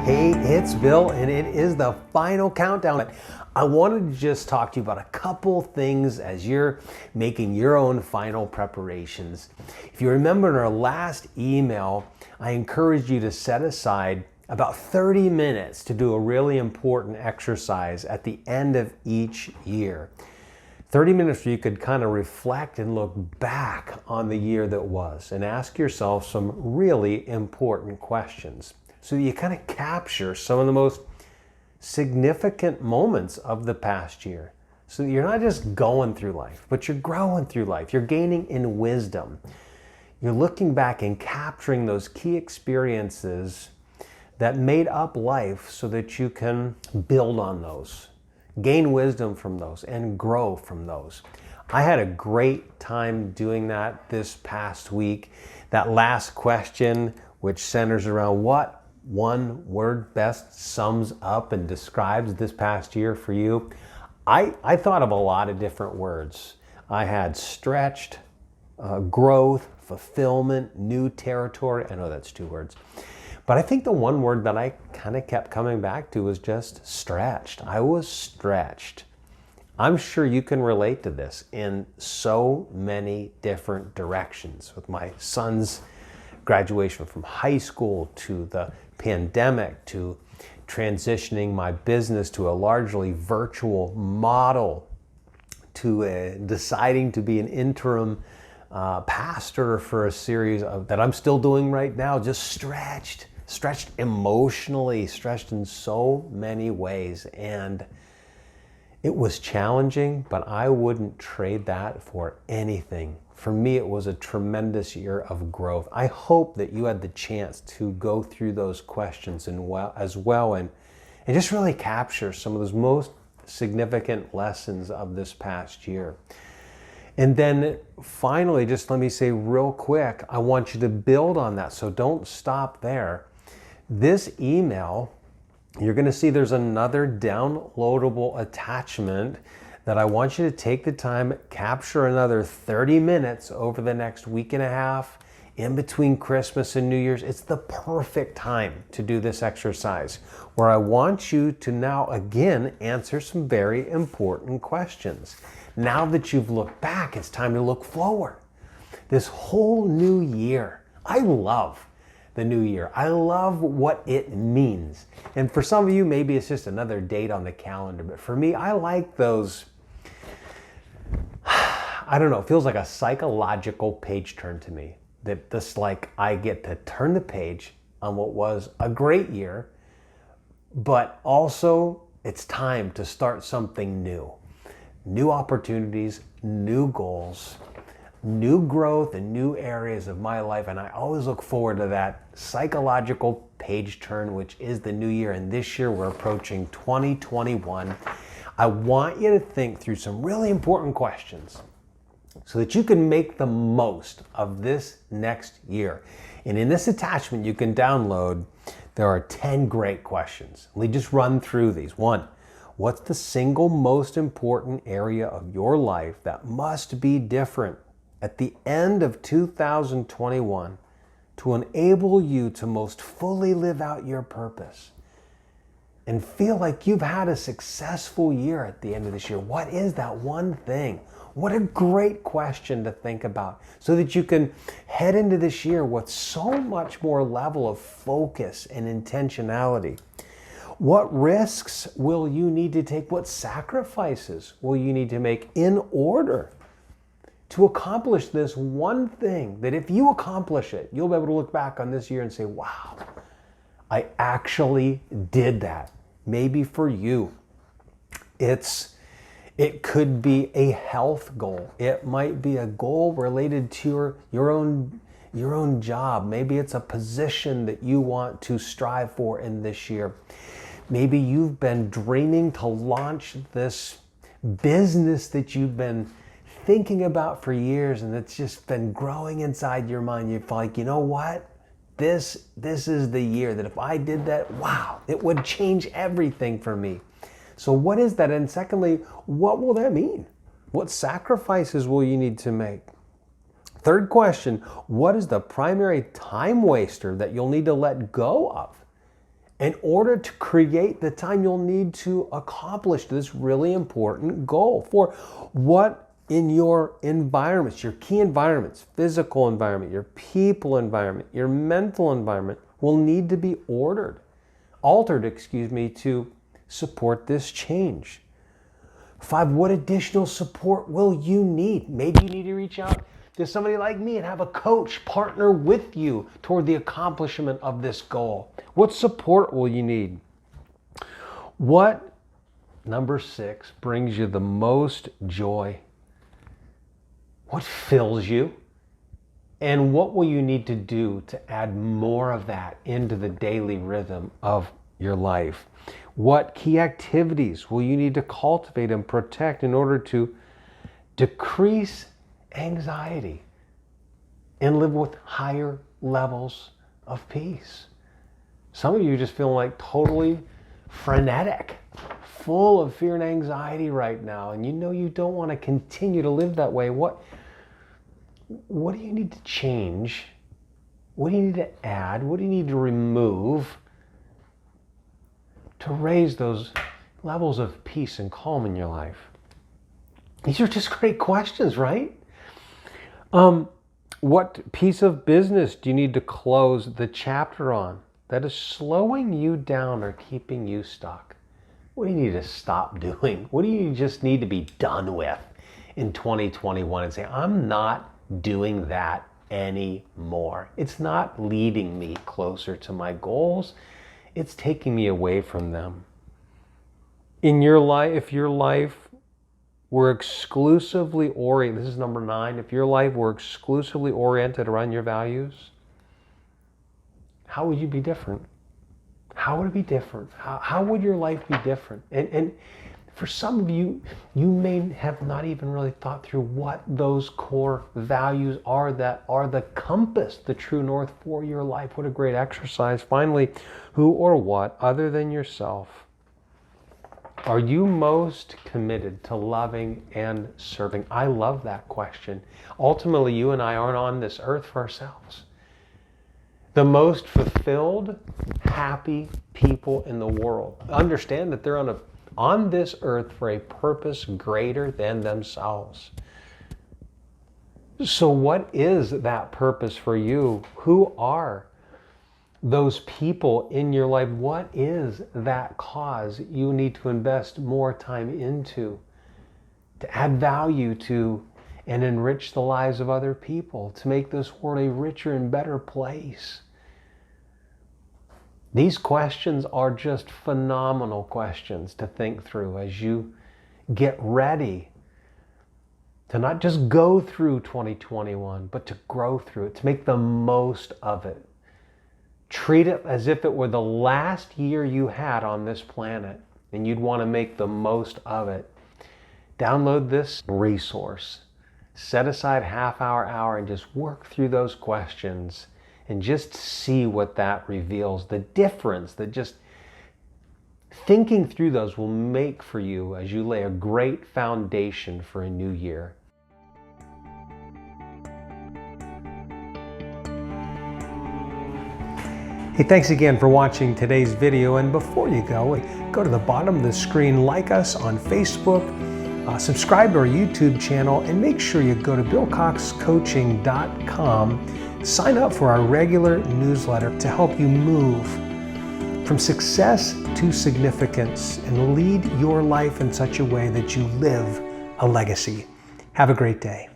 Hey, it's Bill, and it is the final countdown. I wanted to just talk to you about a couple things as you're making your own final preparations. If you remember in our last email, I encouraged you to set aside about 30 minutes to do a really important exercise at the end of each year. 30 minutes where you could kind of reflect and look back on the year that was and ask yourself some really important questions, so that you kind of capture some of the most significant moments of the past year. So that you're not just going through life, but you're growing through life. You're gaining in wisdom. You're looking back and capturing those key experiences that made up life so that you can build on those, gain wisdom from those, and grow from those. I had a great time doing that this past week. That last question, which centers around what one word best sums up and describes this past year for you, I thought of a lot of different words. I had stretched, growth, fulfillment, new territory. I know that's 2 words. But I think the one word that I kind of kept coming back to was just stretched. I was stretched. I'm sure you can relate to this in so many different directions. With my son's graduation from high school, to the pandemic, to transitioning my business to a largely virtual model, to deciding to be an interim pastor for a series of that I'm still doing right now. Just stretched emotionally, stretched in so many ways. And it was challenging, but I wouldn't trade that for anything. For me, it was a tremendous year of growth. I hope that you had the chance to go through those questions as well and just really capture some of those most significant lessons of this past year. And then finally, just let me say real quick, I want you to build on that. So don't stop there. This email, you're going to see there's another downloadable attachment that I want you to take the time, capture another 30 minutes over the next week and a half in between Christmas and New Year's. It's the perfect time to do this exercise, where I want you to now again answer some very important questions. Now that you've looked back, it's time to look forward. This whole new year, I love the new year. I love what it means. And for some of you, maybe it's just another date on the calendar. But for me, I like those, I don't know, it feels like a psychological page turn to me. That this, like, I get to turn the page on what was a great year, but also it's time to start something new. New opportunities, new goals, new growth in new areas of my life. And I always look forward to that psychological page turn, which is the new year. And this year we're approaching 2021. I want you to think through some really important questions so that you can make the most of this next year. And in this attachment you can download, there are 10 great questions. Let me just run through these. 1, what's the single most important area of your life that must be different at the end of 2021 to enable you to most fully live out your purpose and feel like you've had a successful year at the end of this year? What is that one thing? What a great question to think about, so that you can head into this year with so much more level of focus and intentionality. What risks will you need to take? What sacrifices will you need to make in order to accomplish this one thing that, if you accomplish it, you'll be able to look back on this year and say, wow, I actually did that. Maybe for you, it could be a health goal. It might be a goal related to your own job. Maybe it's a position that you want to strive for in this year. Maybe you've been dreaming to launch this business that you've been thinking about for years, and it's just been growing inside your mind. You're like, you know what? This is the year that if I did that, wow, it would change everything for me. So what is that? And secondly, what will that mean? What sacrifices will you need to make? Third question, what is the primary time waster that you'll need to let go of in order to create the time you'll need to accomplish this really important goal. For what in your environments, your key environments, physical environment, your people environment, your mental environment will need to be altered, to support this change. 5, what additional support will you need? Maybe you need to reach out to somebody like me and have a coach partner with you toward the accomplishment of this goal. What support will you need? What, number 6, brings you the most joy? What fills you? And what will you need to do to add more of that into the daily rhythm of your life? What key activities will you need to cultivate and protect in order to decrease anxiety and live with higher levels of peace? Some of you just feel like totally frenetic, full of fear and anxiety right now, and you know you don't want to continue to live that way. What do you need to change? What do you need to add? What do you need to remove to raise those levels of peace and calm in your life? These are just great questions, right? What piece of business do you need to close the chapter on that is slowing you down or keeping you stuck? What do you need to stop doing? What do you just need to be done with in 2021 and say, I'm not doing that anymore. It's not leading me closer to my goals. It's taking me away from them. In your life, if your life were exclusively oriented, this is number 9, if your life were exclusively oriented around your values, how would you be different? How would it be different? How would your life be different? And for some of you, you may have not even really thought through what those core values are that are the compass, the true north for your life. What a great exercise. Finally, who or what, other than yourself, are you most committed to loving and serving? I love that question. Ultimately, you and I aren't on this earth for ourselves. The most fulfilled, happy people in the world understand that they're on this earth for a purpose greater than themselves. So what is that purpose for you? Who are those people in your life? What is that cause you need to invest more time into to add value to and enrich the lives of other people, to make this world a richer and better place? These questions are just phenomenal questions to think through as you get ready to not just go through 2021, but to grow through it, to make the most of it. Treat it as if it were the last year you had on this planet and you'd want to make the most of it. Download this resource. Set aside half-hour, and just work through those questions and just see what that reveals. The difference that just thinking through those will make for you as you lay a great foundation for a new year. Hey, thanks again for watching today's video. And before you go to the bottom of the screen, like us on Facebook, subscribe to our YouTube channel, and make sure you go to BillCoxCoaching.com. Sign up for our regular newsletter to help you move from success to significance and lead your life in such a way that you live a legacy. Have a great day.